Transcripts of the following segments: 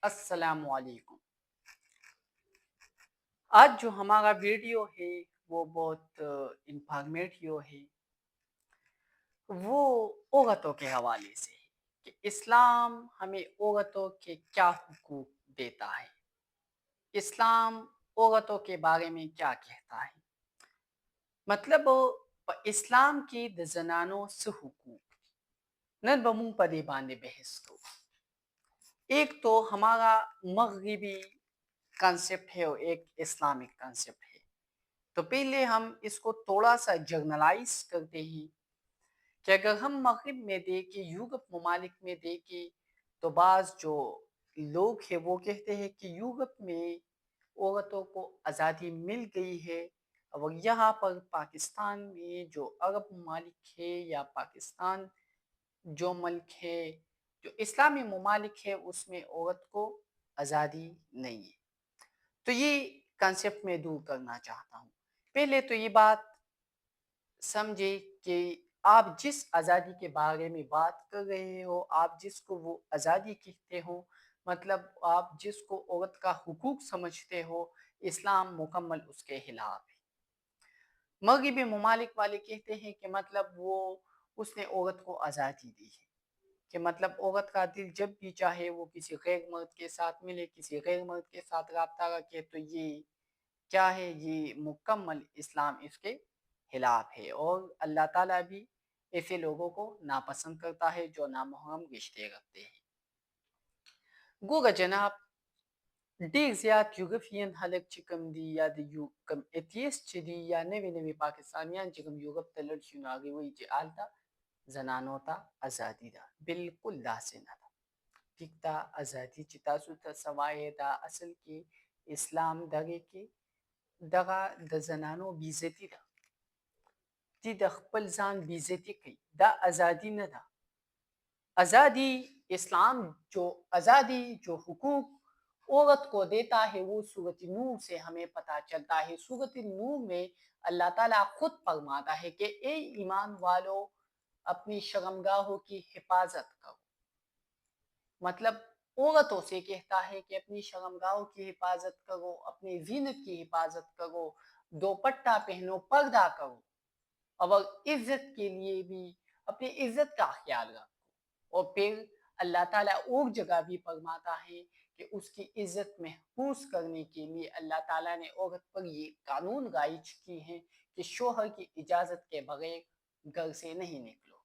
अस्सलाम वालेकुम। आज जो हमारा वीडियो है वो बहुत इंफॉर्मेटिव है। वो औरतों के हवाले से है कि इस्लाम हमें औरतों के क्या हुकूक देता है। इस्लाम औरतों के बारे में क्या कहता है। मतलब इस्लाम की द जनानो से हुकूक नन बमू पदे बांधे बहस को। एक तो हमारा मगरिबी कॉन्सेप्ट है और एक इस्लामिक कॉन्सेप्ट है। तो पहले हम इसको थोड़ा सा जर्नलाइज करते हैं कि अगर हम मगरिब में देखें, यूरोप ममालिक में देखें, तो बाज़ जो लोग हैं वो कहते हैं कि यूरोप में औरतों को आज़ादी मिल गई है। और यहाँ पर पाकिस्तान में जो अरब ममालिक है या पाकिस्तान जो मुल्क है, जो इस्लामी ममालिक है, उसमें औरत को आज़ादी नहीं है। तो ये कॉन्सेप्ट मैं दूर करना चाहता हूँ। पहले तो ये बात समझे कि आप जिस आज़ादी के बारे में बात कर रहे हो, आप जिसको वो आज़ादी कहते हो, मतलब आप जिसको औरत का हुकूक समझते हो, इस्लाम मुकम्मल उसके खिलाफ है। मगरिबी ममालिक वाले कहते हैं कि मतलब वो उसने औरत को आज़ादी दी है, कि मतलब औरत का दिल जब भी चाहे वो किसी गैर मर्द के साथ मिले, किसी गैर मर्द के साथ राब्ता रखे। तो ये क्या है, ये मुकम्मल इस्लाम इसके खिलाफ है और अल्लाह ताला भी ऐसे लोगों को नापसंद करता है जो नामुहर्रम रिश्ते रखते हैं। गोगा जनाब Dig ziyad European halk çıkım di ya da yukım etiyes çedi ya nevi nevi Pakistaniyan çıkım Europe talar şunagi ve ci alta zananota azadi da बिल्कुल da से ना ठीक था। आज़ादी चिता सुता सवाए दा असल की इस्लाम दगे की दगा द जनानो बीजती दा ती द खपल जान बीजती की दा आज़ादी न दा आज़ादी इस्लाम जो आज़ादी जो हुकूक औरत को देता है वो सूरत नूर से हमें पता चलता है। सूरत नूर में अल्लाह ताला खुद फरमाता है कि ए ईमान वालों, अपनी शर्मगाहों की हिफाजत करो। मतलब औरतों से कहता है कि अपनी शर्मगाहों की हिफाजत करो, अपनी जीनत की हिफाजत करो, दोपट्टा पहनो, पर्दा करो और इज्जत के लिए भी अपनी इज्जत का ख्याल रखो। और फिर अल्लाह ताला और जगह भी फरमाता है कि उसकी इज्जत महफूज करने के लिए अल्लाह ताला ने औरत पर ये कानून गाइज की है कि शोहर की इजाज़त के बगैर घर से नहीं निकलो।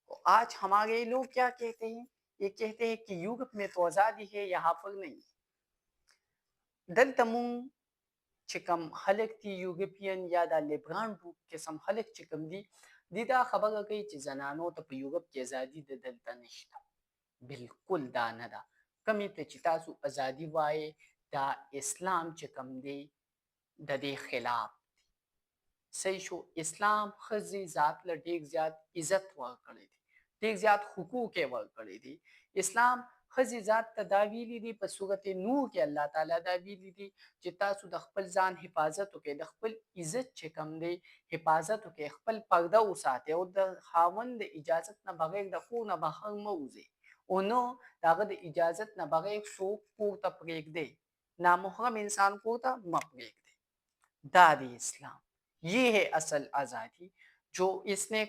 तो आज हमारे लोग क्या कहते हैं, ये कहते हैं कि यूरोप में तो आज़ादी है, यहाँ पर नहीं। दल चिकम हलक ती यूरोपियन या दा लिब्रान रूप किस्म हलक चिकम दी दीदा खबर गई ची जनानो तो यूरोप की आज़ादी दे दलता निश्ता बिल्कुल दा नदा कमी ते चितासु आज़ादी वाए दा इस्लाम चिकम दे दे खिलाफ सही शो। इस्लाम खजी जात ला डेग ज़्यादा इज्जत वर करे थी, डेग ज़्यादा हुकूक वर करे थी। इस्लाम खजी जात तदावीली दी पर सूरत नूर के अल्लाह ताला दावीली दी चिता सु दखपल जान हिफाजत के दखपल इज्जत चकम दे हिफाजत के खपल पर्दा उसाते और द खावंद इजाजत न बगैर द खू न बहर मौजे ओनो दागद इजाजत न बगैर सो को तपरेक दे ना मुहरम इंसान को ता मपरेक दे दादी इस्लाम। ये है असल आज़ादी जो इसने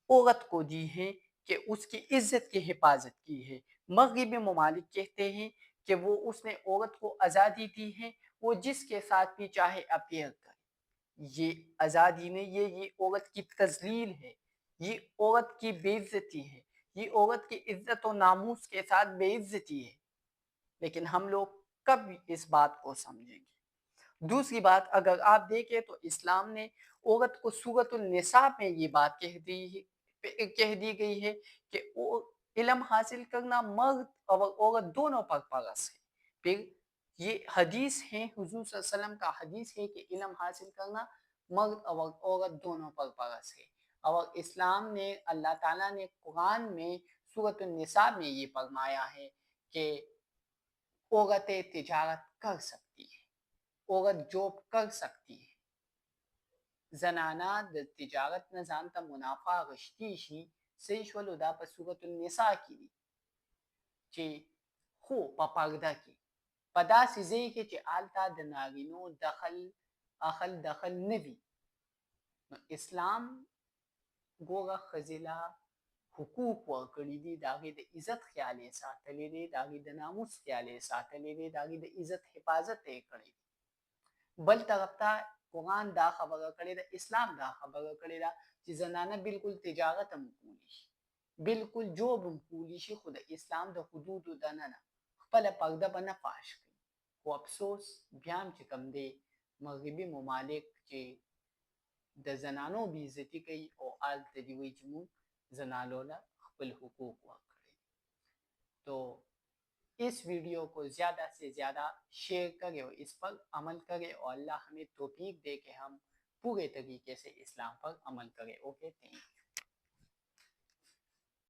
औरत को दी है कि उसकी इज्जत की हिफाजत की है। मगरिबी ममालिक कहते हैं कि वो उसने औरत को आज़ादी दी है, वो जिसके साथ भी चाहे अपेयर करे। ये आज़ादी में ये औरत की तजलील है, ये औरत की बेइज्जती है, ये औरत की इज्जत और नामूस के साथ बेइज्जती है। लेकिन हम लोग कब इस बात को समझेंगे। दूसरी बात अगर आप देखें तो इस्लाम ने औरत को सूरतुल निसा में ये बात कह दी गई है कि इल्म हासिल करना मर्द और औरत दोनों पर फर्ज है। फिर ये हदीस है, हुजूर सल्लल्लाहु अलैहि वसल्लम का हदीस है कि इल्म हासिल करना मर्द और औरत दोनों पर फर्ज है। और इस्लाम ने अल्लाह ताला ने कुरान में सूरतुल निसा में ये फरमाया है कि औरतें तिजारत कर सकती है, औरत जॉब कर सकती है। जनाना द तिजारत न जानता मुनाफा गश्ती शी सेश वलुदा पर सूरत निसा की कि خو په پرده کې په داسې ځای کې چې هلته د نارینو دخل نه وي، نو اسلام ګوره ښځې له حقوق ورکړي دي، د هغې د عزت خیال یې ساتلی دی، د هغې د ناموس خیال یې ساتلی دی، د هغې د عزت حفاظت یې کړی دی. بل طرف ته قرآن دا خبره کړې ده، اسلام دا خبره کړې ده چې زنانه بالکل تجارت هم کولی شي، بالکل جوب هم کولی شي، خو د اسلام د حدودو دننه خپله پرده به نه فاش کوي. خو افسوس بیا هم چې کوم دی مغربي ممالک چې د زنانو بې عزتي کوي او هلته دې وایي چې موږ زنانو له خپل حقوق ورکړي. تو اس ویڈیو کو زیادہ سے زیادہ شیئر کریں اور اس پر عمل کریں، اور اللہ ہمیں توفیق دے کہ ہم پورے طریقے سے اسلام پر عمل کریں. Okay, thank you.